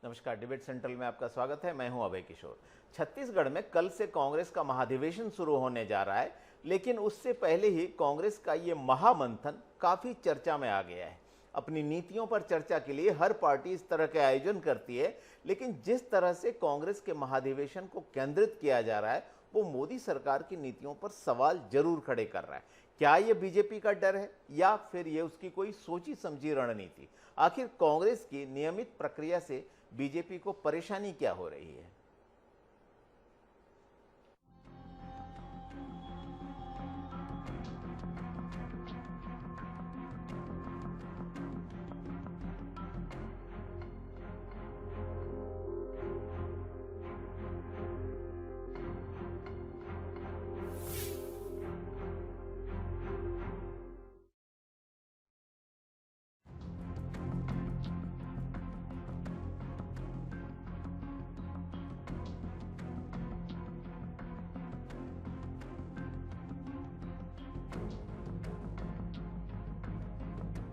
नमस्कार, debate central में आपका स्वागत है। मैं हूं अभय किशोर। छत्तीसगढ़ में कल से कांग्रेस का महाधिवेशन शुरू होने जा रहा है, लेकिन उससे पहले ही कांग्रेस का ये महामंथन काफी चर्चा में आ गया है। अपनी नीतियों पर चर्चा के लिए हर पार्टी इस तरह के आयोजन करती है, लेकिन जिस तरह से कांग्रेस के महाधिवेशन को केंद्रित किया जा रहा है वो मोदी सरकार की नीतियों पर सवाल जरूर खड़े कर रहा है। क्या ये बीजेपी का डर है या फिर ये उसकी कोई सोची समझी रणनीति? आखिर कांग्रेस की नियमित प्रक्रिया से बीजेपी को परेशानी क्या हो रही है?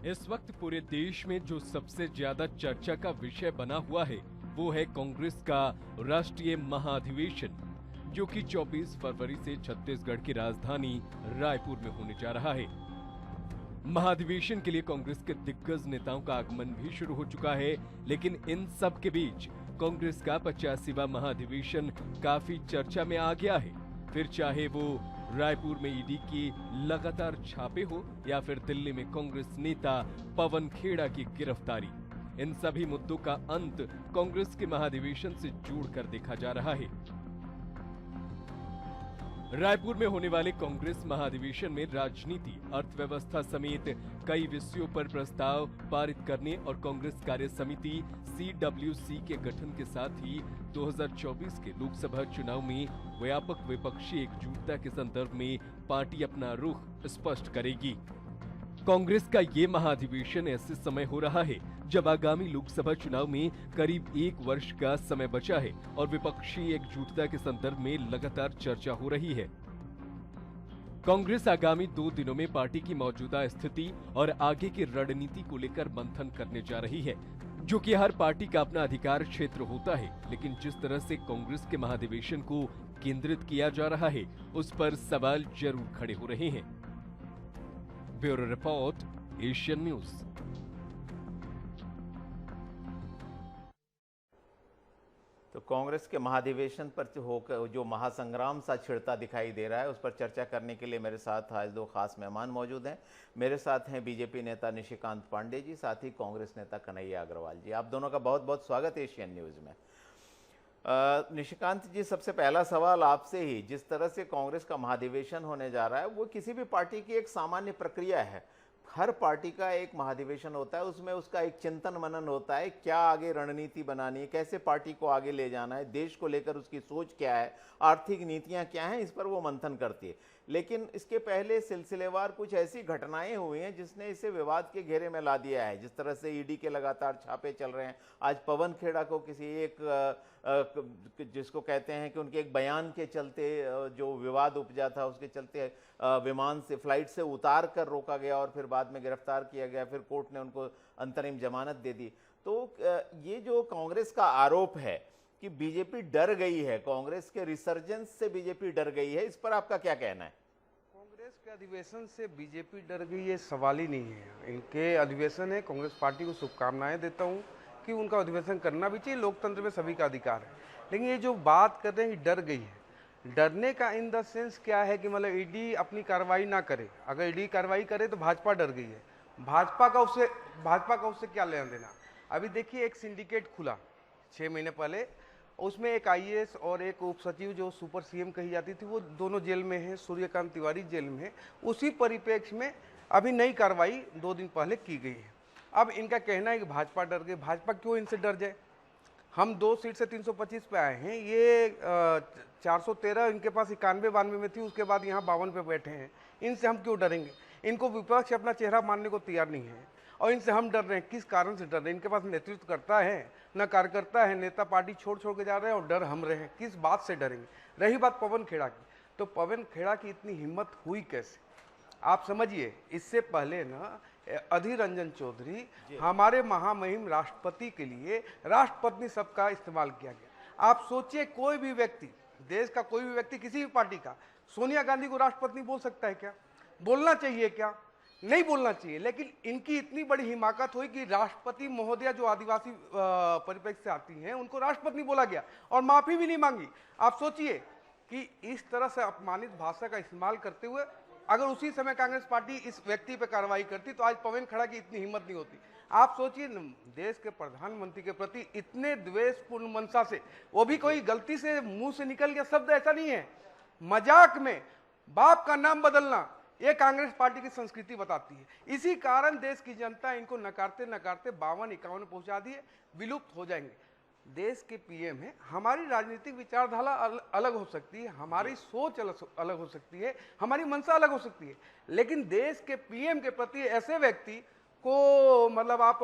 इस वक्त पूरे देश में जो सबसे ज्यादा चर्चा का विषय बना हुआ है वो है कांग्रेस का राष्ट्रीय महाधिवेशन, जो कि 24 फरवरी से छत्तीसगढ़ की राजधानी रायपुर में होने जा रहा है। महाधिवेशन के लिए कांग्रेस के दिग्गज नेताओं का आगमन भी शुरू हो चुका है, लेकिन इन सब के बीच कांग्रेस का 85वां महाधिवेशन काफी चर्चा में आ गया है। फिर चाहे वो रायपुर में ईडी की लगातार छापे हो या फिर दिल्ली में कांग्रेस नेता पवन खेड़ा की गिरफ्तारी, इन सभी मुद्दों का अंत कांग्रेस के महाधिवेशन से जोड़कर देखा जा रहा है। रायपुर में होने वाले कांग्रेस महाधिवेशन में राजनीति, अर्थव्यवस्था समेत कई विषयों पर प्रस्ताव पारित करने और कांग्रेस कार्य समिति CWC के गठन के साथ ही 2024 के लोकसभा चुनाव में व्यापक विपक्षी एकजुटता के संदर्भ में पार्टी अपना रुख स्पष्ट करेगी। कांग्रेस का ये महाधिवेशन ऐसे समय हो रहा है जब आगामी लोकसभा चुनाव में करीब 1 वर्ष का समय बचा है और विपक्षी एकजुटता के संदर्भ में लगातार चर्चा हो रही है। कांग्रेस आगामी 2 दिनों में पार्टी की मौजूदा स्थिति और आगे की रणनीति को लेकर मंथन करने जा रही है, जो कि हर पार्टी का अपना अधिकार क्षेत्र होता है। लेकिन जिस तरह से कांग्रेस के महाधिवेशन को केंद्रित किया जा रहा है उस पर सवाल जरूर खड़े हो रहे हैं। Bureau report, Asian news. तो कांग्रेस के महाधिवेशन पर होकर जो महासंग्राम सा छिड़ता दिखाई दे रहा है उस पर चर्चा करने के लिए मेरे साथ आज 2 खास मेहमान मौजूद हैं। मेरे साथ हैं बीजेपी नेता निशिकांत पांडे जी, साथ ही कांग्रेस नेता कन्हैया अग्रवाल जी। आप दोनों का बहुत बहुत स्वागत है एशियन न्यूज में। निशिकांत जी, सबसे पहला सवाल आपसे ही, जिस तरह से कांग्रेस का महाधिवेशन होने जा रहा है वो किसी भी पार्टी की एक सामान्य प्रक्रिया है। हर पार्टी का एक महाधिवेशन होता है, उसमें उसका एक चिंतन मनन होता है, क्या आगे रणनीति बनानी है, कैसे पार्टी को आगे ले जाना है, देश को लेकर उसकी सोच क्या है, आर्थिक नीतियां क्या हैं, इस पर वो मंथन करती है। लेकिन इसके पहले सिलसिलेवार कुछ ऐसी घटनाएं हुई हैं जिसने इसे विवाद के घेरे में ला दिया है। जिस तरह से ईडी के लगातार छापे चल रहे हैं, आज पवन खेड़ा को किसी एक जिसको कहते हैं कि उनके एक बयान के चलते जो विवाद उपजा था उसके चलते विमान से, फ्लाइट से उतार कर रोका गया और फिर बाद में गिरफ्तार किया गया, फिर कोर्ट ने उनको अंतरिम जमानत दे दी। तो ये जो कांग्रेस का आरोप है कि बीजेपी डर गई है, कांग्रेस के रिसर्जेंस से बीजेपी डर गई है, इस पर आपका क्या कहना है? कांग्रेस के अधिवेशन से बीजेपी डर गई, ये सवाल ही नहीं है। इनके अधिवेशन है, कांग्रेस पार्टी को शुभकामनाएं देता हूं कि उनका अधिवेशन करना भी चाहिए, लोकतंत्र में सभी का अधिकार है। लेकिन ये जो बात कर रहे हैं डर गई है, डरने का इन द सेंस क्या है कि मतलब ईडी अपनी कार्रवाई ना करे। अगर ईडी कार्रवाई करे तो भाजपा डर गई है। भाजपा का उससे क्या लेना देना? अभी देखिए, एक सिंडिकेट खुला 6 महीने पहले, उसमें एक IAS और एक उप सचिव जो सुपर CM कही जाती थी, वो दोनों जेल में हैं, सूर्यकांत तिवारी जेल में है। उसी परिप्रेक्ष्य में अभी नई कार्रवाई 2 दिन पहले की गई है। अब इनका कहना है कि भाजपा डर गई। भाजपा क्यों इनसे डर जाए? हम 2 सीट से 325 पे आए हैं, ये 413 इनके पास 91-92 में थी, उसके बाद यहाँ 52 पे बैठे हैं। इनसे हम क्यों डरेंगे? इनको विपक्ष अपना चेहरा मानने को तैयार नहीं है और इनसे हम डर रहे हैं। किस कारण से डर रहे हैं? इनके पास नेतृत्व करता है न कार्यकर्ता है, नेता पार्टी छोड़ के जा रहे हैं और डर हम रहे हैं। किस बात से डरेंगे? रही बात पवन खेड़ा की, तो पवन खेड़ा की इतनी हिम्मत हुई कैसे? आप समझिए, इससे पहले ना अधीर रंजन चौधरी, हमारे महामहिम राष्ट्रपति के लिए राष्ट्रपत्नी शब्द का इस्तेमाल किया गया। आप सोचिए, कोई भी व्यक्ति, देश का कोई भी व्यक्ति, किसी भी पार्टी का, सोनिया गांधी को राष्ट्रपति बोल सकता है क्या? बोलना चाहिए क्या? नहीं बोलना चाहिए। लेकिन इनकी इतनी बड़ी हिमाकत हुई कि राष्ट्रपति महोदया जो आदिवासी परिप्रेक्ष्य से आती हैं, उनको राष्ट्रपति बोला गया और माफी भी नहीं मांगी। आप सोचिए कि इस तरह से अपमानित भाषा का इस्तेमाल करते हुए अगर उसी समय कांग्रेस पार्टी इस व्यक्ति पर कार्रवाई करती तो आज पवन खड़ा की इतनी हिम्मत नहीं होती। आप सोचिए, देश के प्रधानमंत्री के प्रति इतने द्वेषपूर्ण मंशा से, वो भी कोई गलती से मुंह से निकल गया शब्द, ऐसा नहीं है, मजाक में बाप का नाम बदलना, ये कांग्रेस पार्टी की संस्कृति बताती है। इसी कारण देश की जनता इनको नकारते नकारते 52-51 पहुंचा दिए, विलुप्त हो जाएंगे। देश के पीएम है, हमारी राजनीतिक विचारधारा अलग हो सकती है, हमारी सोच अलग हो सकती है, हमारी मंशा अलग हो सकती है, लेकिन देश के पीएम के प्रति ऐसे व्यक्ति को मतलब आप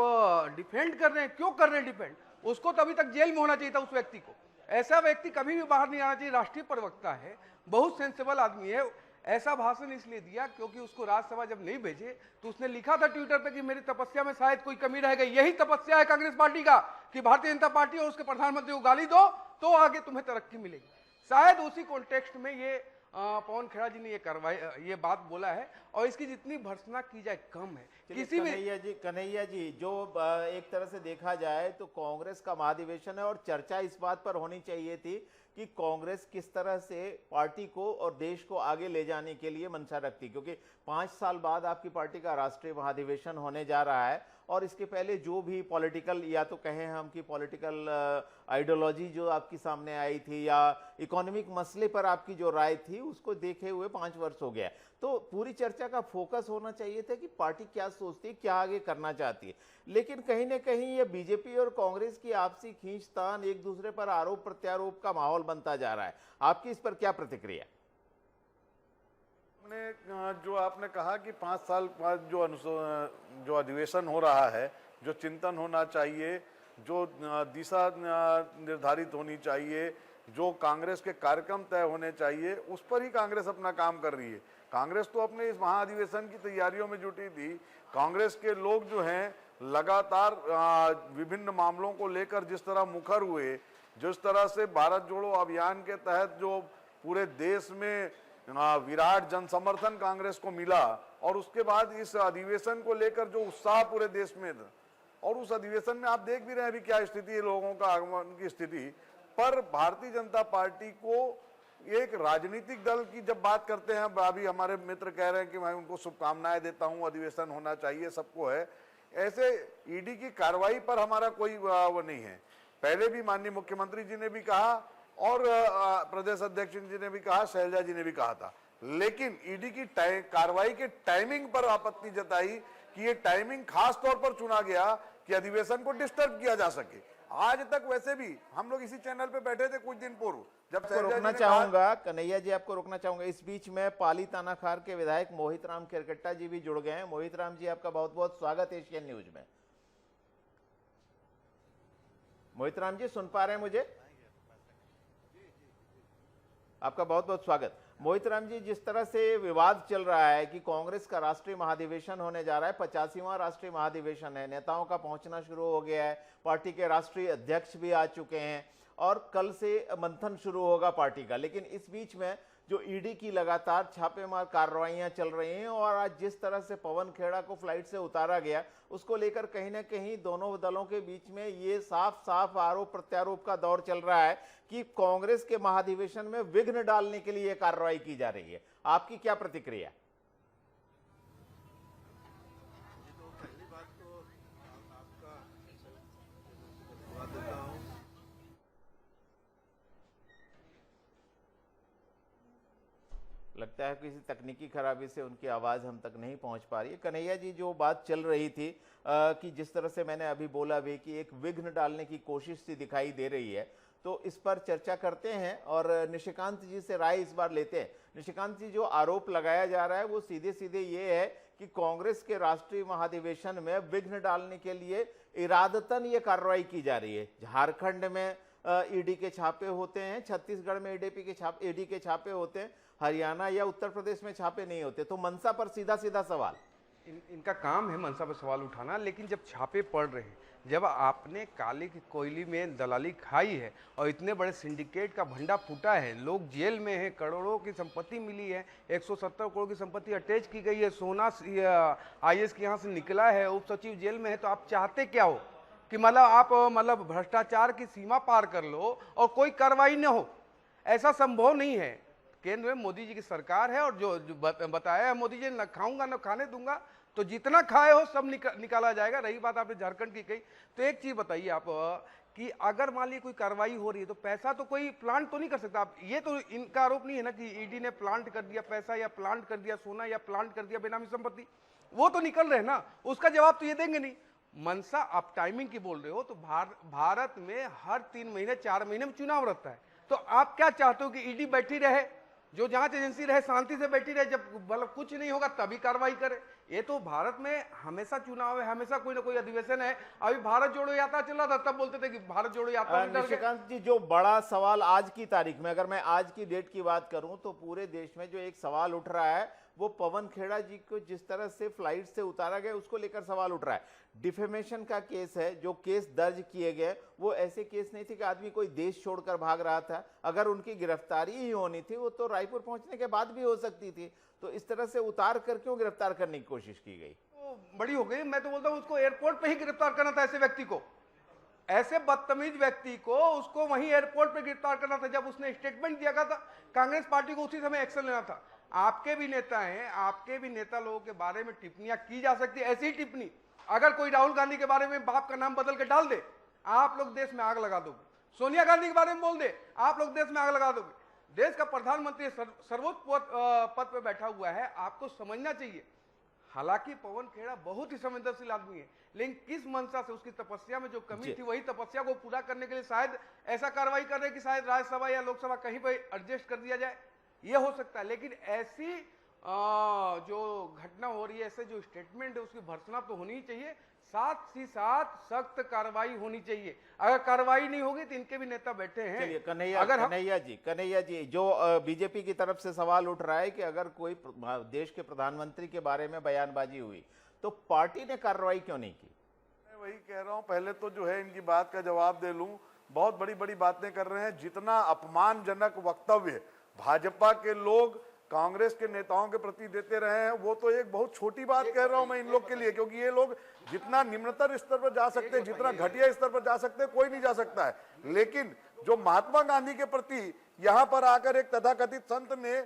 डिफेंड कर रहे हैं, क्यों कर रहे हैं डिफेंड? उसको तो अभी तक जेल में होना चाहिए था उस व्यक्ति को। ऐसा व्यक्ति कभी भी बाहर नहीं आना चाहिए। राष्ट्रीय प्रवक्ता है, बहुत सेंसिबल आदमी है। ऐसा भाषण इसलिए दिया क्योंकि उसको राज्यसभा जब नहीं भेजे तो उसने लिखा था ट्विटर पे कि मेरी तपस्या में शायद कोई कमी रह गई। यही तपस्या है कांग्रेस पार्टी का कि भारतीय जनता पार्टी और उसके प्रधानमंत्री को गाली दो तो आगे तुम्हें तरक्की मिलेगी। शायद उसी कॉन्टेक्स्ट में ये पवन खेड़ा जी ने ये बात बोला है और इसकी जितनी भर्त्सना की जाए कम है। किसी भी कन्हैया जी जो एक तरह से देखा जाए तो कांग्रेस का महाधिवेशन है और चर्चा इस बात पर होनी चाहिए थी कि कांग्रेस किस तरह से पार्टी को और देश को आगे ले जाने के लिए मंशा रखती, क्योंकि 5 साल बाद आपकी पार्टी का राष्ट्रीय महाधिवेशन होने जा रहा है और इसके पहले जो भी पॉलिटिकल या तो कहें हम कि पॉलिटिकल आइडियोलॉजी जो आपकी सामने आई थी या इकोनॉमिक मसले पर आपकी जो राय थी उसको देखे हुए 5 वर्ष हो गया, तो पूरी चर्चा का फोकस होना चाहिए था कि पार्टी क्या सोचती है, क्या आगे करना चाहती है। लेकिन कहीं ना कहीं ये बीजेपी और कांग्रेस की आपसी खींचतान, एक दूसरे पर आरोप प्रत्यारोप का माहौल बनता जा रहा है। आपकी इस पर क्या प्रतिक्रिया? जो आपने कहा कि 5 साल बाद जो अधिवेशन हो रहा है, जो चिंतन होना चाहिए, जो दिशा निर्धारित होनी चाहिए, जो कांग्रेस के कार्यक्रम तय होने चाहिए, उस पर ही कांग्रेस अपना काम कर रही है। कांग्रेस तो अपने इस महाधिवेशन की तैयारियों में जुटी थी। कांग्रेस के लोग जो हैं लगातार विभिन्न मामलों को लेकर जिस तरह मुखर हुए, जिस तरह से भारत जोड़ो अभियान के तहत जो पूरे देश में विराट जन समर्थन कांग्रेस को मिला और उसके बाद इस अधिवेशन को लेकर जो उत्साह पूरे देश में था, और उस अधिवेशन में आप देख भी रहे हैं अभी क्या स्थिति है, लोगों का आगमन की स्थिति। पर भारतीय जनता पार्टी को एक राजनीतिक दल की जब बात करते हैं, अभी हमारे मित्र कह रहे हैं कि मैं उनको शुभकामनाएं देता हूं, अधिवेशन होना चाहिए, सबको है, ऐसे ईडी की कार्रवाई पर हमारा कोई वो नहीं है। पहले भी माननीय मुख्यमंत्री जी ने भी कहा और प्रदेश अध्यक्ष जी ने भी कहा, शैलजा जी ने भी कहा था, लेकिन ईडी की कार्रवाई के टाइमिंग पर आपत्ति जताई कि ये टाइमिंग खास तौर पर चुना गया कि अधिवेशन को डिस्टर्ब किया जा सके। आज तक वैसे भी हम लोग इसी चैनल पे बैठे थे कुछ दिन पूर्व, जब रोकना चाहूंगा कन्हैया जी, आपको रोकना चाहूंगा। इस बीच में पाली तानाखार के विधायक मोहित राम केरकट्टा जी भी जुड़ गए हैं। मोहित राम जी, आपका बहुत बहुत स्वागत एशियन न्यूज में। मोहित राम जी सुन पा रहे हैं मुझे? आपका बहुत बहुत स्वागत। मोहित राम जी, जिस तरह से विवाद चल रहा है कि कांग्रेस का राष्ट्रीय महाधिवेशन होने जा रहा है, 85वां राष्ट्रीय महाधिवेशन है, नेताओं का पहुंचना शुरू हो गया है, पार्टी के राष्ट्रीय अध्यक्ष भी आ चुके हैं और कल से मंथन शुरू होगा पार्टी का, लेकिन इस बीच में जो ईडी की लगातार छापेमार कार्रवाइयां चल रही हैं और आज जिस तरह से पवन खेड़ा को फ्लाइट से उतारा गया, उसको लेकर कहीं ना कहीं दोनों दलों के बीच में ये साफ साफ आरोप प्रत्यारोप का दौर चल रहा है कि कांग्रेस के महाधिवेशन में विघ्न डालने के लिए कार्रवाई की जा रही है। आपकी क्या प्रतिक्रिया? लगता है किसी तकनीकी खराबी से उनकी आवाज़ हम तक नहीं पहुंच पा रही है। कन्हैया जी, जो बात चल रही थी कि जिस तरह से मैंने अभी बोला भी कि एक विघ्न डालने की कोशिश सी दिखाई दे रही है, तो इस पर चर्चा करते हैं और निशिकांत जी से राय इस बार लेते हैं। निशिकांत जी, जो आरोप लगाया जा रहा है वो सीधे सीधे ये है कि कांग्रेस के राष्ट्रीय महाधिवेशन में विघ्न डालने के लिए इरादतन ये कार्रवाई की जा रही है। झारखंड में ईडी के छापे होते हैं, छत्तीसगढ़ में ईडी के छापे होते हैं, हरियाणा या उत्तर प्रदेश में छापे नहीं होते, तो मनसा पर सीधा सीधा सवाल। इनका काम है मनसा पर सवाल उठाना, लेकिन जब छापे पड़ रहे हैं, जब आपने काले की कोयली में दलाली खाई है और इतने बड़े सिंडिकेट का भंडा फूटा है, लोग जेल में हैं, करोड़ों की संपत्ति मिली है, 170 करोड़ की संपत्ति अटैच की गई है, सोना IAS के यहाँ से निकला है, उप सचिव जेल में है, तो आप चाहते क्या हो कि मतलब आप भ्रष्टाचार की सीमा पार कर लो और कोई कार्रवाई न हो? ऐसा संभव नहीं है। केंद्र में मोदी जी की सरकार है और जो बताया है मोदी जी, न खाऊंगा न खाने दूंगा, तो जितना खाए हो सब निकाला जाएगा। रही बात आपने झारखंड की कही, तो एक चीज बताइए आप कि अगर मान लीजिए कोई कार्रवाई हो रही है तो पैसा तो कोई प्लांट तो नहीं कर सकता। आप ये तो इनका आरोप नहीं है ना कि ईडी ने प्लांट कर दिया पैसा या प्लांट कर दिया सोना या प्लांट कर दिया बेनामी संपत्ति, वो तो निकल रहे हैं ना, उसका जवाब तो ये देंगे नहीं। मनसा आप टाइमिंग की बोल रहे हो, तो भारत में हर 3 महीने 4 महीने में चुनाव रहता है, तो आप क्या चाहते हो कि ईडी बैठी रहे, जो जांच एजेंसी रहे शांति से बैठी रहे, जब मतलब कुछ नहीं होगा तभी कार्रवाई करे? ये तो भारत में हमेशा चुनाव है, हमेशा कोई ना कोई अधिवेशन है। अभी भारत जोड़ो यात्रा चला था, तब बोलते थे कि भारत जोड़ो यात्रा। निशिकांत जी, जो बड़ा सवाल आज की तारीख में, अगर मैं आज की डेट की बात करूं तो पूरे देश में जो एक सवाल उठ रहा है वो पवन खेड़ा जी को जिस तरह से फ्लाइट से उतारा गया उसको लेकर सवाल उठ रहा है। डिफेमेशन का केस है, जो केस दर्ज किए गए वो ऐसे केस नहीं थे कि आदमी कोई देश छोड़कर भाग रहा था। अगर उनकी गिरफ्तारी ही होनी थी वो तो रायपुर पहुंचने के बाद भी हो सकती थी, तो इस तरह से उतार कर क्यों गिरफ्तार करने की कोशिश की गई? तो बड़ी हो गई। मैं तो बोलता हूं उसको एयरपोर्ट पे ही गिरफ्तार करना था, ऐसे व्यक्ति को, ऐसे बदतमीज व्यक्ति को उसको वहीं एयरपोर्ट पे गिरफ्तार करना था। जब उसने स्टेटमेंट दिया था कांग्रेस पार्टी को उसी समय एक्शन लेना था। आपके भी नेता हैं, आपके भी नेता लोगों के बारे में टिप्पणियां की जा सकती है। ऐसी ही टिप्पणी अगर कोई राहुल गांधी के बारे में बाप का नाम बदल के डाल दे, आप लोग देश में आग लगा दोगे। सोनिया गांधी के बारे में बोल दे, आप लोग देश में आग लगा दोगे। देश का प्रधानमंत्री सर्वोच्च पद पे बैठा हुआ है, आपको समझना चाहिए। हालांकि पवन खेड़ा बहुत ही संवेदनशील आदमी है, लेकिन किस मंशा से, उसकी तपस्या में जो कमी थी वही तपस्या को पूरा करने के लिए शायद ऐसा कार्रवाई कर रहे कि शायद राज्यसभा या लोकसभा कहीं पर एडजस्ट कर दिया जाए, ये हो सकता है। लेकिन ऐसी जो घटना हो रही है, ऐसे जो स्टेटमेंट है, उसकी भर्त्सना तो होनी ही चाहिए, साथ ही साथ सख्त कार्रवाई होनी चाहिए। अगर कार्रवाई नहीं होगी तो इनके भी नेता बैठे हैं। चलिए कन्हैया जी, जो बीजेपी की तरफ से सवाल उठ रहा है कि अगर कोई देश के प्रधानमंत्री के बारे में बयानबाजी हुई तो पार्टी ने कार्रवाई क्यों नहीं की? मैं वही कह रहा हूं, पहले तो जो है इनकी बात का जवाब दे लूं। बहुत बड़ी बड़ी बातें कर रहे हैं। जितना अपमानजनक वक्तव्य भाजपा के लोग कांग्रेस के नेताओं के प्रति देते रहे हैं, वो तो एक बहुत छोटी बात कह रहा हूं मैं इन लोग के लिए, क्योंकि ये लोग जितना निम्नतर स्तर पर जा सकते हैं, जितना घटिया स्तर पर जा सकते हैं, कोई नहीं जा सकता है। लेकिन जो महात्मा गांधी के प्रति यहां पर आकर एक तथाकथित संत ने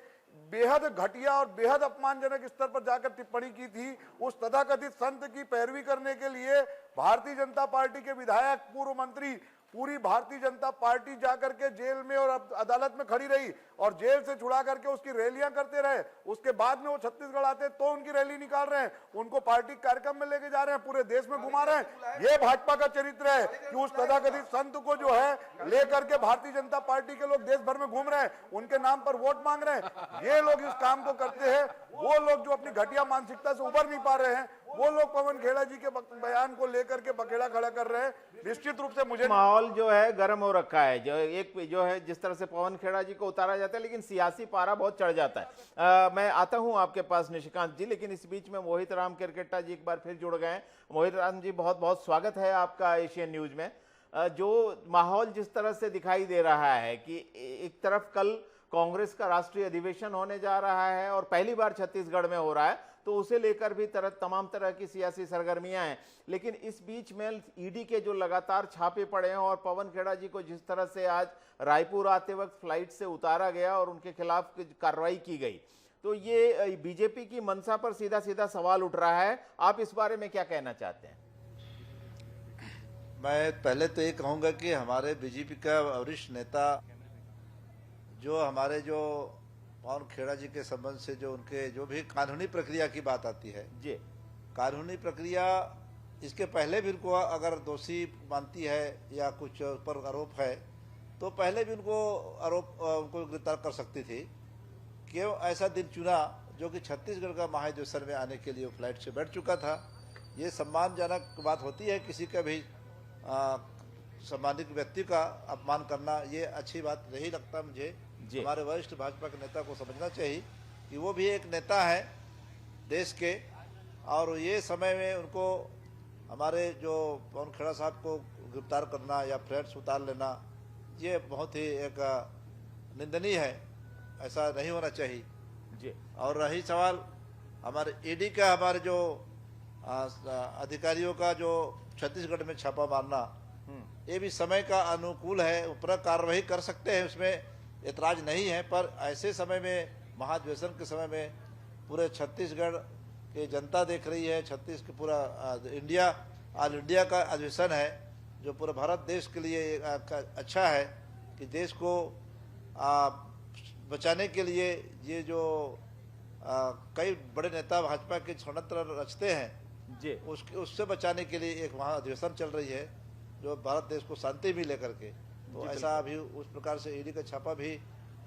बेहद घटिया और बेहद अपमानजनक स्तर पर जाकर टिप्पणी की थी, उस तथाकथित संत की पैरवी करने के लिए भारतीय जनता पार्टी के विधायक, पूर्व मंत्री, पूरी भारतीय जनता पार्टी जाकर के जेल में और अदालत में खड़ी रही और जेल से छुड़ा करके उसकी रैलियां करते रहे। उसके बाद में वो छत्तीसगढ़ आते तो उनकी रैली निकाल रहे हैं, उनको पार्टी कार्यक्रम में लेके जा रहे हैं, पूरे देश में घुमा रहे हैं। ये भाजपा का चरित्र है कि उस तथाकथित संत को जो है लेकर के भारतीय जनता पार्टी के लोग देश भर में घूम रहे हैं, उनके नाम पर वोट मांग रहे हैं। ये लोग इस काम को करते हैं। वो लोग जो अपनी घटिया मानसिकता से उबर नहीं पा रहे हैं, वो लोग पवन खेड़ा जी के बयान को लेकर के बखेड़ा खड़ा कर रहे हैं। निश्चित रूप से मुझे माहौल जो है गर्म हो रखा है, जो है जिस तरह से पवन खेड़ा जी को उतारा जाता है, लेकिन सियासी पारा बहुत चढ़ जाता है। मैं आता हूं आपके पास निशिकांत जी, लेकिन इस बीच में मोहित राम केरकेट्टा जी एक बार फिर जुड़ गए हैं। मोहित राम जी, बहुत बहुत स्वागत है आपका एशियन न्यूज में। जो माहौल जिस तरह से दिखाई दे रहा है कि एक तरफ कल कांग्रेस का राष्ट्रीय अधिवेशन होने जा रहा है और पहली बार छत्तीसगढ़ में हो रहा है, तो उसे लेकर भी तमाम तरह की सियासी सरगर्मियां हैं, लेकिन इस बीच में ईडी के जो लगातार छापे पड़े हैं और पवन खेड़ा जी को जिस तरह से आज रायपुर आते वक्त फ्लाइट से उतारा गया और उनके खिलाफ कार्रवाई की गई, तो ये बीजेपी की मंशा पर सीधा सीधा सवाल उठ रहा है। आप इस बारे में क्या कहना चाहते हैं? मैं पहले तो ये कहूँगा कि हमारे बीजेपी का वरिष्ठ नेता जो हमारे जो पवन खेड़ा जी के संबंध से जो उनके जो भी कानूनी प्रक्रिया की बात आती है जी, कानूनी प्रक्रिया इसके पहले भी उनको अगर दोषी मानती है या कुछ पर आरोप है तो पहले भी उनको गिरफ्तार कर सकती थी। क्यों ऐसा दिन चुना जो कि छत्तीसगढ़ का महाधिवेशन में आने के लिए फ्लाइट से बैठ चुका था? ये सम्मानजनक बात होती है, किसी का भी सम्मानित व्यक्ति का अपमान करना ये अच्छी बात नहीं लगता मुझे। हमारे वरिष्ठ भाजपा के नेता को समझना चाहिए कि वो भी एक नेता है देश के और ये समय में उनको हमारे जो पवन खेड़ा साहब को गिरफ्तार करना या फ्लैट्स उतार लेना, ये बहुत ही एक निंदनीय है, ऐसा नहीं होना चाहिए जी। और रही सवाल हमारे ईडी का, हमारे जो अधिकारियों का जो छत्तीसगढ़ में छापा मारना, ये भी समय का अनुकूल है, ऊपर कार्रवाई कर सकते हैं, उसमें एतराज नहीं है। पर ऐसे समय में, महाधिवेशन के समय में पूरे छत्तीसगढ़ की जनता देख रही है, छत्तीस के पूरा इंडिया, ऑल इंडिया का अधिवेशन है, जो पूरे भारत देश के लिए अच्छा है कि देश को बचाने के लिए ये जो कई बड़े नेता भाजपा के षड्यंत्र रचते हैं जी, उससे बचाने के लिए एक वहाँ अधिवेशन चल रही है, जो भारत देश को शांति भी लेकर के, तो ऐसा भी उस प्रकार से ईडी का छापा भी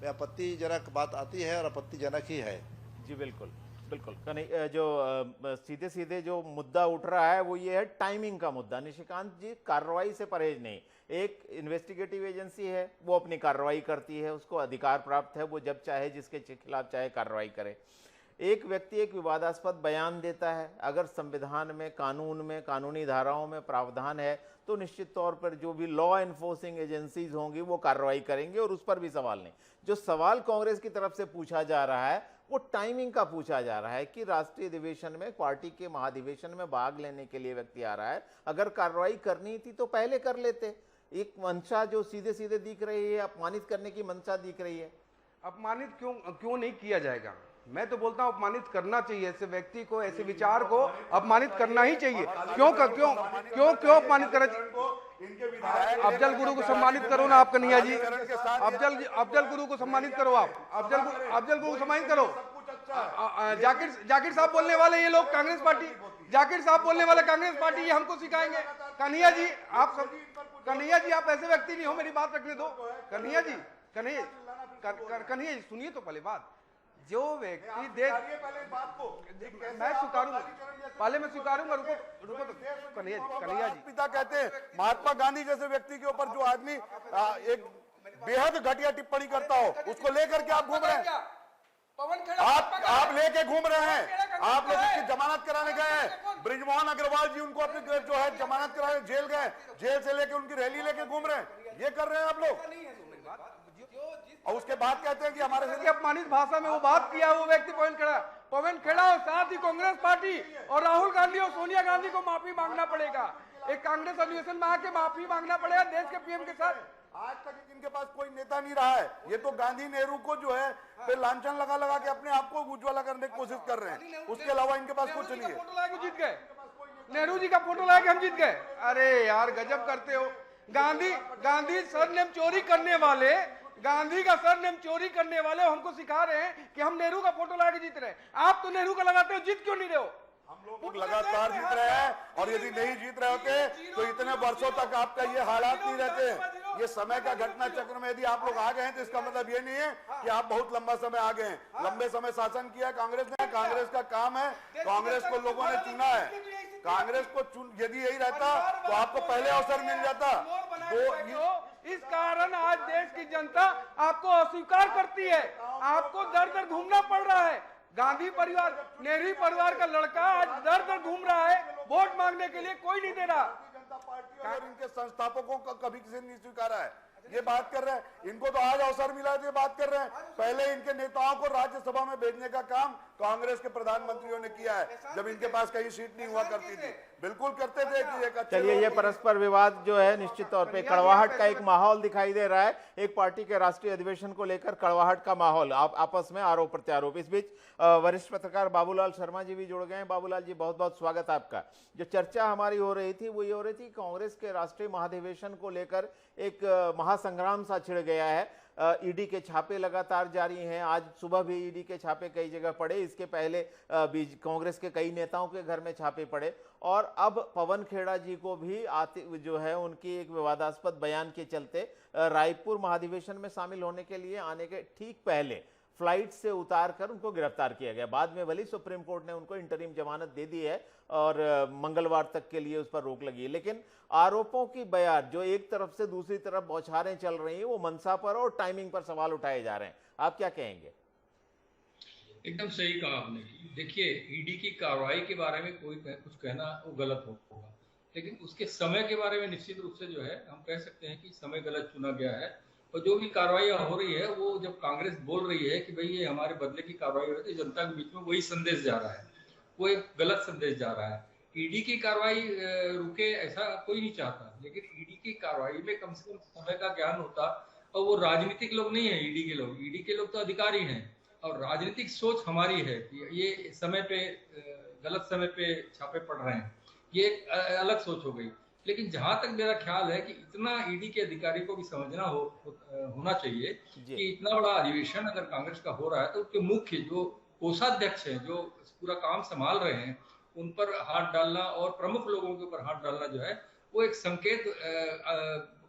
आपत्तिजनक बात आती है और आपत्तिजनक ही है। जी बिल्कुल बिल्कुल। जो सीधे सीधे जो मुद्दा उठ रहा है वो ये है टाइमिंग का मुद्दा। निशिकांत जी, कार्रवाई से परहेज नहीं, एक इन्वेस्टिगेटिव एजेंसी है, वो अपनी कार्रवाई करती है, उसको अधिकार प्राप्त है, वो जब चाहे जिसके खिलाफ चाहे कार्रवाई करे। एक व्यक्ति एक विवादास्पद बयान देता है, अगर संविधान में, कानून में, कानूनी धाराओं में प्रावधान है तो निश्चित तौर पर जो भी लॉ एनफोर्सिंग एजेंसीज होंगी वो कार्रवाई करेंगे और उस पर भी सवाल नहीं। जो सवाल कांग्रेस की तरफ से पूछा जा रहा है वो टाइमिंग का पूछा जा रहा है कि राष्ट्रीय अधिवेशन में, पार्टी के महाधिवेशन में भाग लेने के लिए व्यक्ति आ रहा है, अगर कार्रवाई करनी थी तो पहले कर लेते। एक मंशा जो सीधे सीधे दिख रही है, अपमानित करने की मंशा दिख रही है। अपमानित क्यों नहीं किया जाएगा? मैं तो बोलता हूं अपमानित करना चाहिए, ऐसे व्यक्ति को, ऐसे विचार को अपमानित करना ही चाहिए। क्यों अपमानित करना चाहिए? अफजल गुरु को सम्मानित करो ना आप, कन्हैया जी, अफजल गुरु को सम्मानित करो आप, अफजल गुरु को सम्मानित करो। जाकिर साहब बोलने वाले, ये लोग कांग्रेस पार्टी, जाकिर साहब बोलने वाले कांग्रेस पार्टी, ये हमको सिखाएंगे। कन्हैया जी आप सब, कन्हैया जी आप ऐसे व्यक्ति नहीं हो, मेरी बात रखने दो। कन्हैया जी, कन्हैया जी सुनिए तो पहले बात। जो व्यक्ति देश, मैं स्वीकारूंगा, पहले मैं स्वीकारूंगा, रुको तो कन्हैया जी। पिता कहते हैं महात्मा गांधी जैसे व्यक्ति के ऊपर जो आदमी एक बेहद घटिया टिप्पणी करता हो, उसको लेकर के आप घूम रहे हैं, आप लेके घूम रहे हैं। आप लोग उसकी जमानत कराने गए हैं, ब्रिजमोहन अग्रवाल जी उनको अपने जो है जमानत कराने जेल गए, जेल से लेके उनकी रैली लेके घूम रहे हैं, ये कर रहे हैं आप लोग। और उसके बाद कहते हैं कि हमारे से अपमानित भाषा में वो बात किया, वो व्यक्ति पवन खेड़ा और साथ ही कांग्रेस पार्टी और राहुल गांधी और सोनिया गांधी को माफी मांगना पड़ेगा। एक कांग्रेस अधिवेशन में आके माफी मांगना पड़ेगा देश के पीएम के साथ। आज तक इनके पास कोई नेता नहीं रहा है, ये तो गांधी नेहरू को जो है फिर लांछन लगा लगा के अपने आप को उज्ज्वला करने की कोशिश कर रहे हैं, उसके अलावा इनके पास कुछ नहीं है। फोटो लाके जीत गए, नेहरू जी का फोटो लाके हम जीत गए। अरे यार गजब करते हो। गांधी सरनेम चोरी करने वाले, गांधी का सरनेम चोरी करने वाले हमको सिखा रहे हैं कि हम नेहरू का फोटो लाके जीत रहे हैं। आप तो नेहरू का लगाते हो, जीत क्यों नहीं रहे हो? हम लोग लगातार जीत रहे हैं, और यदि नहीं जीत रहे होते तो इतने वर्षों तक आपका ये हालात नहीं रहते। ये समय का घटना चक्र में यदि आप लोग आ गए हैं तो इसका मतलब ये नहीं है कि आप बहुत लंबा समय आ गए हैं। लंबे समय शासन किया कांग्रेस ने, कांग्रेस का काम है, कांग्रेस को लोगों ने चुना है, कांग्रेस को यदि यही रहता तो आपको पहले अवसर मिल जाता। इस कारण आज देश की जनता आपको अस्वीकार करती है, आपको दर दर घूमना पड़ रहा है। गांधी परिवार, नेहरू परिवार का लड़का आज दर दर घूम रहा है, वोट मांगने के लिए कोई नहीं दे रहा। जनता पार्टी और इनके संस्थापकों का कभी किसी ने नहीं स्वीकारा है, ये बात कर रहे हैं। इनको तो आज अवसर मिला है, ये बात कर रहे हैं। पहले इनके नेताओं को राज्यसभा में भेजने का काम कांग्रेस के प्रधानमंत्रियों ने किया है, जब इनके पास कहीं सीट नहीं हुआ करती थी, बिल्कुल करते थे कि एक अच्छे। चलिए, ये परस्पर विवाद जो है निश्चित तौर पे कड़वाहट का एक माहौल दिखाई दे रहा है। एक पार्टी के राष्ट्रीय अधिवेशन को लेकर कड़वाहट का माहौल, आपस में आरोप प्रत्यारोप। इस बीच वरिष्ठ पत्रकार बाबूलाल शर्मा जी भी जुड़ गए हैं। बाबूलाल जी, बहुत बहुत स्वागत आपका। जो चर्चा हमारी हो रही थी वो ये हो रही थी, कांग्रेस के राष्ट्रीय महाधिवेशन को लेकर एक महासंग्राम सा छिड़ गया है। ईडी के छापे लगातार जारी हैं, आज सुबह भी ईडी के छापे कई जगह पड़े, इसके पहले कांग्रेस के कई नेताओं के घर में छापे पड़े, और अब पवन खेड़ा जी को भी जो है उनकी एक विवादास्पद बयान के चलते रायपुर महाधिवेशन में शामिल होने के लिए आने के ठीक पहले फ्लाइट से उतार कर उनको गिरफ्तार किया गया। बाद में भले सुप्रीम कोर्ट ने उनको इंटरिम जमानत दे दी है और मंगलवार तक के लिए उस पर रोक लगी है, लेकिन आरोपों की बयार जो एक तरफ से दूसरी तरफ बौछारें चल रही हैं, वो मनसा पर और टाइमिंग पर सवाल उठाए जा रहे हैं। आप क्या कहेंगे? एकदम सही कहा आपने। देखिए, ईडी की कार्रवाई के बारे में कोई कुछ कहना वो गलत होगा, लेकिन उसके समय के बारे में निश्चित रूप से जो है हम कह सकते हैं कि समय गलत चुना गया है। और जो भी कार्रवाई हो रही है, वो जब कांग्रेस बोल रही है कि भाई ये हमारे बदले की कार्रवाई हो रही है, तो जनता के बीच में वही संदेश जा रहा है, वो एक गलत संदेश जा रहा है। ईडी की कार्रवाई रुके ऐसा कोई नहीं चाहता, लेकिन ईडी की कार्रवाई में कम से कम समय का ज्ञान होता। और वो राजनीतिक लोग नहीं है ईडी के लोग तो अधिकारी हैं, और राजनीतिक सोच हमारी है कि ये समय पे गलत समय पे छापे पड़ रहे हैं, ये एक अलग सोच हो गई। लेकिन जहां तक मेरा ख्याल है कि इतना ईडी के अधिकारी को भी समझना होना चाहिए कि इतना बड़ा अधिवेशन अगर कांग्रेस का हो रहा है, तो उसके मुख्य जो कोषाध्यक्ष हैं, जो पूरा काम संभाल रहे हैं, उन पर हाथ डालना और प्रमुख लोगों के ऊपर हाथ डालना जो है, वो एक संकेत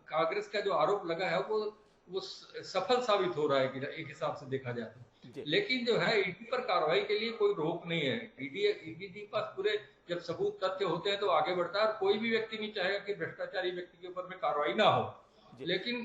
कांग्रेस का जो आरोप लगा है वो सफल साबित हो रहा है कि एक हिसाब से देखा जाए तो। लेकिन जो है ईडी पर कार्रवाई के लिए कोई रोक नहीं है। ईडी के पास पूरे जब सबूत तथ्य होते हैं तो आगे बढ़ता है, और कोई भी व्यक्ति नहीं चाहेगा कि भ्रष्टाचारी व्यक्ति के ऊपर में कार्रवाई ना हो। लेकिन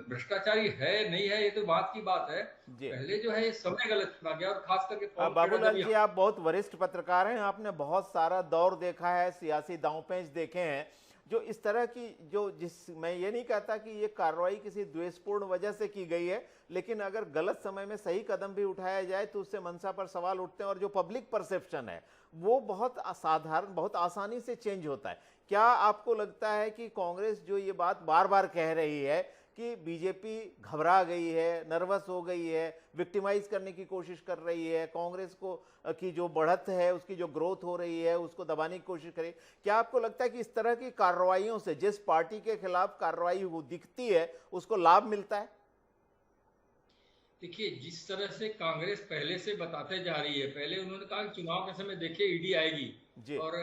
भ्रष्टाचारी है नहीं है, ये तो बात की बात है। पहले जो है ये समय गलत चुना गया, और खास करके बाबूलाल जी, आप बहुत वरिष्ठ पत्रकार हैं, आपने बहुत सारा दौर देखा है, सियासी दांव-पेंच देखे हैं। जो इस तरह की मैं ये नहीं कहता कि ये कार्रवाई किसी द्वेषपूर्ण वजह से की गई है, लेकिन अगर गलत समय में सही कदम भी उठाया जाए तो उससे मंशा पर सवाल उठते हैं, और जो पब्लिक परसेप्शन है वो बहुत असाधारण, बहुत आसानी से चेंज होता है। क्या आपको लगता है कि कांग्रेस जो ये बात बार बार कह रही है कि बीजेपी घबरा गई है, नर्वस हो गई है, विक्टिमाइज करने की कोशिश कर रही है, कांग्रेस को की जो बढ़त है, उसकी जो ग्रोथ हो रही है, उसको दबाने की कोशिश करे, क्या आपको लगता है कि इस तरह की कार्रवाइयों से जिस पार्टी के खिलाफ कार्रवाई वो दिखती है उसको लाभ मिलता है? देखिए, जिस तरह से कांग्रेस पहले से बताते जा रही है, पहले उन्होंने कहा कि चुनाव के समय देखिए ईडी आएगी, और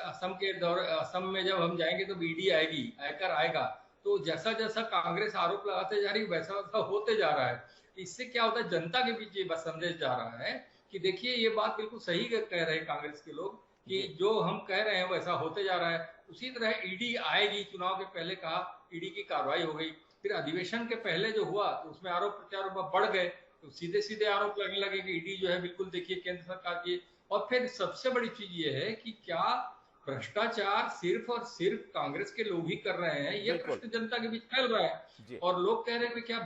असम में जब हम जाएंगे तो ईडी आएगी, आयकर आएगा। तो जैसा जैसा कांग्रेस आरोप लगाते जा रही है, वैसा वैसा होते जा रहा है। इससे क्या होता है, जनता के बीच ये बस संदेश जा रहा है कि देखिए ये बात बिल्कुल सही कह रहे हैं कांग्रेस के लोग कि जो हम कह रहे हैं वैसा होते जा रहा है। उसी तरह ईडी आएगी, चुनाव के पहले कहा ईडी की कार्रवाई हो गई, फिर अधिवेशन के पहले जो हुआ तो उसमें आरोप प्रत्यारोप बढ़ गए, तो सीधे सीधे आरोप लगने लगे कि ईडी जो है बिल्कुल देखिए केंद्र सरकार की। और फिर सबसे बड़ी चीज ये है कि क्या भ्रष्टाचार सिर्फ और सिर्फ कांग्रेस के लोग ही कर रहे हैं, ये प्रश्न जनता के बीच फैल रहा है। और लोग कह रहे हैं कि क्या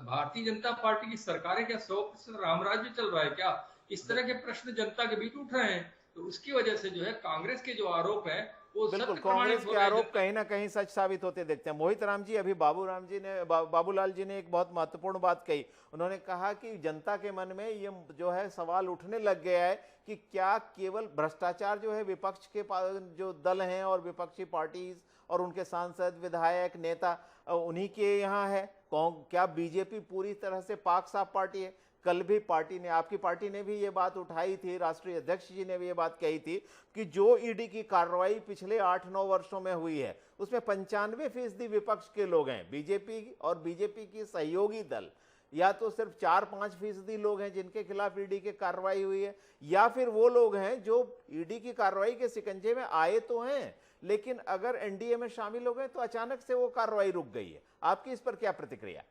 भारतीय जनता पार्टी की सरकारें क्या 100% रामराज्य चल रहा है क्या? इस तरह के प्रश्न जनता के बीच उठ रहे हैं। तो उसकी वजह से जो है कांग्रेस के जो आरोप है वो बिल्कुल कांग्रेस के आरोप कहीं ना कहीं सच साबित होते देखते हैं। मोहित राम जी, अभी बाबूलाल जी ने एक बहुत महत्वपूर्ण बात कही। उन्होंने कहा कि जनता के मन में ये जो है सवाल उठने लग गया है कि क्या केवल भ्रष्टाचार जो है विपक्ष के जो दल हैं और विपक्षी पार्टीज और उनके सांसद, विधायक, नेता उन्हीं के यहाँ है, क्या बीजेपी पूरी तरह से पाक साफ पार्टी है? कल भी पार्टी ने, आपकी पार्टी ने भी ये बात उठाई थी, राष्ट्रीय अध्यक्ष जी ने भी ये बात कही थी कि जो ईडी की कार्रवाई पिछले 8-9 वर्षों में हुई है उसमें 95% विपक्ष के लोग हैं। बीजेपी और बीजेपी की सहयोगी दल या तो सिर्फ 4-5% लोग हैं जिनके खिलाफ ईडी की कार्रवाई हुई है, या फिर वो लोग हैं जो ईडी की कार्रवाई के शिकंजे में आए तो हैं, लेकिन अगर एनडीए में शामिल हो गए तो अचानक से वो कार्रवाई रुक गई है। आपकी इस पर क्या प्रतिक्रिया?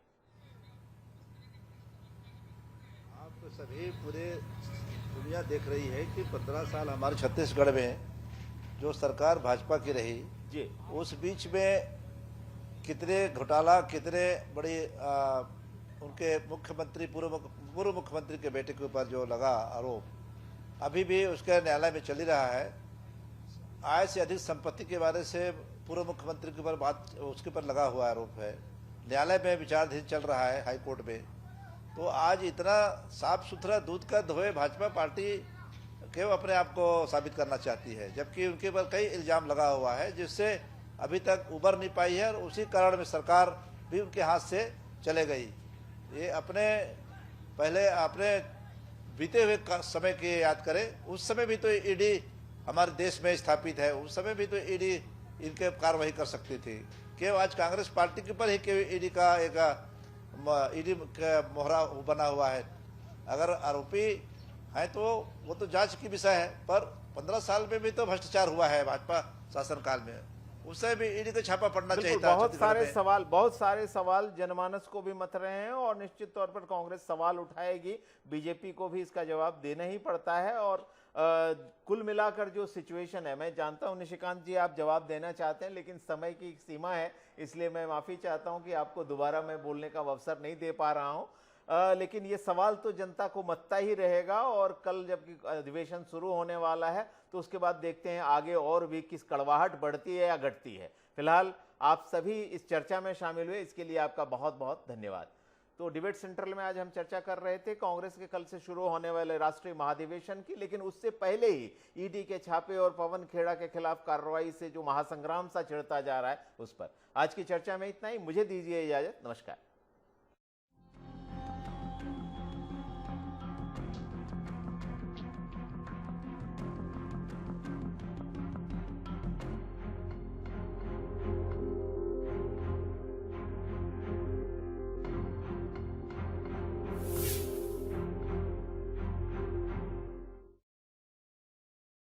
तो सभी पूरे दुनिया देख रही है कि 15 साल हमारे छत्तीसगढ़ में जो सरकार भाजपा की रही जी, उस बीच में कितने घोटाला, कितने बड़ी उनके मुख्यमंत्री, पूर्व मुख्यमंत्री के बेटे के ऊपर जो लगा आरोप, अभी भी उसके न्यायालय में चल ही रहा है। आय से अधिक संपत्ति के बारे से पूर्व मुख्यमंत्री के ऊपर बात, उसके ऊपर लगा हुआ आरोप है, न्यायालय में विचाराधीन चल रहा है, हाई कोर्ट में। तो आज इतना साफ सुथरा दूध का धोए भाजपा पार्टी क्यों अपने आप को साबित करना चाहती है, जबकि उनके ऊपर कई इल्जाम लगा हुआ है जिससे अभी तक उबर नहीं पाई है, और उसी कारण में सरकार भी उनके हाथ से चले गई। ये अपने बीते हुए समय की याद करें, उस समय भी तो ईडी हमारे देश में स्थापित है, उस समय भी तो ईडी इनके कार्रवाई कर सकती थी। क्यों आज कांग्रेस पार्टी के ऊपर ही क्यों ईडी का एक ईडी का मोहरा बना हुआ है? अगर आरोपी है तो वो तो जांच की विषय है, पर 15 साल में भी तो भ्रष्टाचार हुआ है भाजपा शासनकाल में। उससे भी ईडी को छापा पड़ना चाहिए बिल्कुल, था बहुत सारे सवाल जनमानस को भी मत रहे हैं और निश्चित तौर पर कांग्रेस सवाल उठाएगी, बीजेपी को भी इसका जवाब देना ही पड़ता है। और कुल मिलाकर जो सिचुएशन है, मैं जानता हूं निशिकांत जी आप जवाब देना चाहते हैं, लेकिन समय की एक सीमा है, इसलिए मैं माफी चाहता हूं कि आपको दोबारा मैं बोलने का अवसर नहीं दे पा रहा हूं। लेकिन ये सवाल तो जनता को मत्ता ही रहेगा और कल जब अधिवेशन शुरू होने वाला है तो उसके बाद देखते हैं आगे और भी किस कड़वाहट बढ़ती है या घटती है। फिलहाल आप सभी इस चर्चा में शामिल हुए, इसके लिए आपका बहुत बहुत धन्यवाद। तो डिबेट सेंट्रल में आज हम चर्चा कर रहे थे कांग्रेस के कल से शुरू होने वाले राष्ट्रीय महाधिवेशन की, लेकिन उससे पहले ही ईडी के छापे और पवन खेड़ा के खिलाफ कार्रवाई से जो महासंग्राम सा छिड़ता जा रहा है उस पर। आज की चर्चा में इतना ही, मुझे दीजिए इजाजत, नमस्कार।